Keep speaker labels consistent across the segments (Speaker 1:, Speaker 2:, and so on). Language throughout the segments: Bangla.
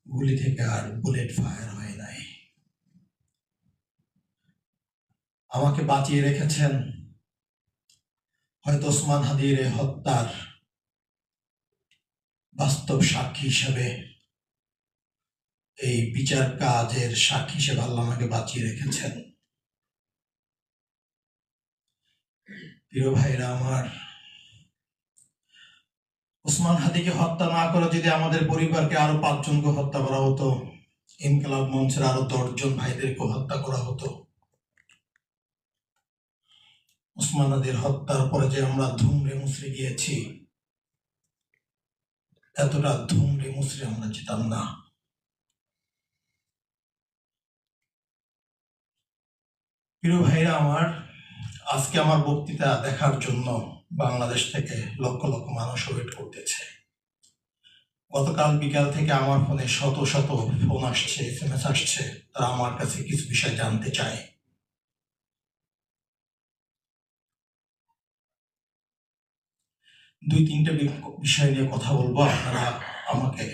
Speaker 1: গুলি থেকে আর বুলেট ফায়ার হয় নাই। আমাকে বাঁচিয়ে রেখেছেন হয়তো ওসমান হাদির হত্যার বাস্তব সাক্ষী হিসেবে, এই বিচার কাজের সাক্ষী হিসেবে আল্লাহ আমাকে বাঁচিয়ে রেখেছেন। প্রিয় ভাইরা আমার, ওসমান হাদিকে হত্যা না করে যদি আমাদের পরিবারকে আরো 5 জনকে হত্যা করা হতো, ইনকিলাব মঞ্চের আরো 10 জন ভাইদেরকে হত্যা করা হতো, ওসমান হাদির হত্যার পরে যে আমরা ধুমড়ে মুচড়ে গিয়েছি, এতটা ধুমড়ে মুচড়ে আমরা যেতাম না। প্রিয় ভাইরা আমার, আজকে আমার বক্তৃতা দেখার জন্য বাংলাদেশ থেকে লক্ষ লক্ষ মানুষ ওয়েট করতেছে। গতকাল বিকাল থেকে আমার ফোনে শত শত ফোন আসছে, SMS আসছে, তারা আমার কাছে কিছু বিষয় জানতে চায়। দুই তিনটা বিষয় নিয়ে কথা বলবো, আপনারা আমাকে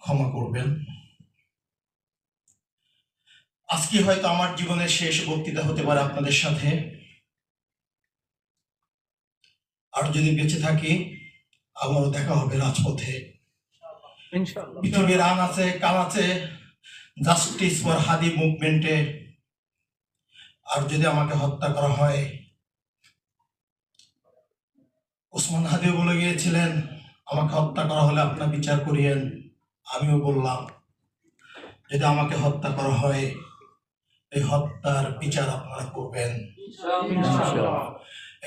Speaker 1: ক্ষমা করবেন। আজকে হয়তো আমার জীবনের শেষ বক্তৃতা হতে পারে আপনাদের সাথে। আর যদি বেঁচে থাকি আবারও দেখা হবে রাজপথে। পৃথিবীর আন আছে, কাল আছে, জাস্টিস ফর হাদি মুভমেন্টে। আর যদি আমাকে হত্যা করা হয়, ওসমান হাদিও বলে গিয়েছিলেন আমাকে হত্যা করা হলে আপনার বিচার করিয়েন। আমিও বললাম যদি আমাকে হত্যা করা হয়, এই হত্যার বিচার আপনারা করবেন।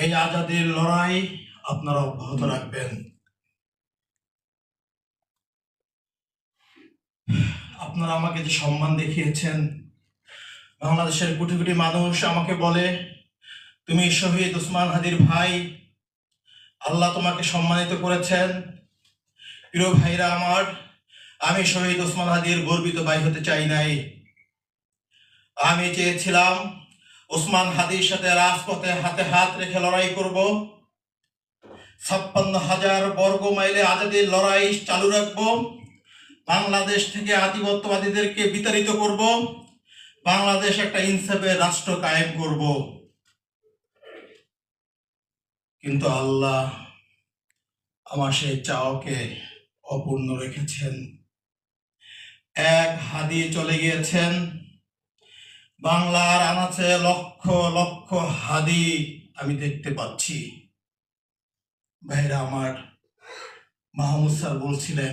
Speaker 1: এই আজাদির লড়াই আপনারা অব্যাহত রাখবেন। আপনারা আমাকে যে সম্মান দেখিয়েছেন, বাংলাদেশের কোটি কোটি মানুষ আমাকে বলে তুমি শহীদ ওসমান হাদির ভাই, আল্লাহ তোমাকে সম্মানিত করেছেন। প্রিয় ভাইরা আমার, আমি শহীদ ওসমান হাদির গর্বিত ভাই হতে চাই নাই। আমি চেয়েছিলাম ওসমান হাদির সাথে রাজপথে হাতে হাত রেখে লড়াই করব। 56,000 বর্গ মাইলে আজাদির লড়াই চালু রাখবো। বাংলাদেশ থেকে আধিপত্যবাদীদেরকে বিতাড়িত করব। বাংলাদেশ একটা ইনসাফের রাষ্ট্র কায়েম করব। কিন্তু আল্লাহ আমার সেই চাওকে অপূর্ণ রেখেছেন। এক হাদি চলে গিয়েছেন, বাংলার আনাচে লক্ষ লক্ষ হাদি আমি দেখতে পাচ্ছি। ভাইরা আমার, মাহমুদ স্যার বলছিলেন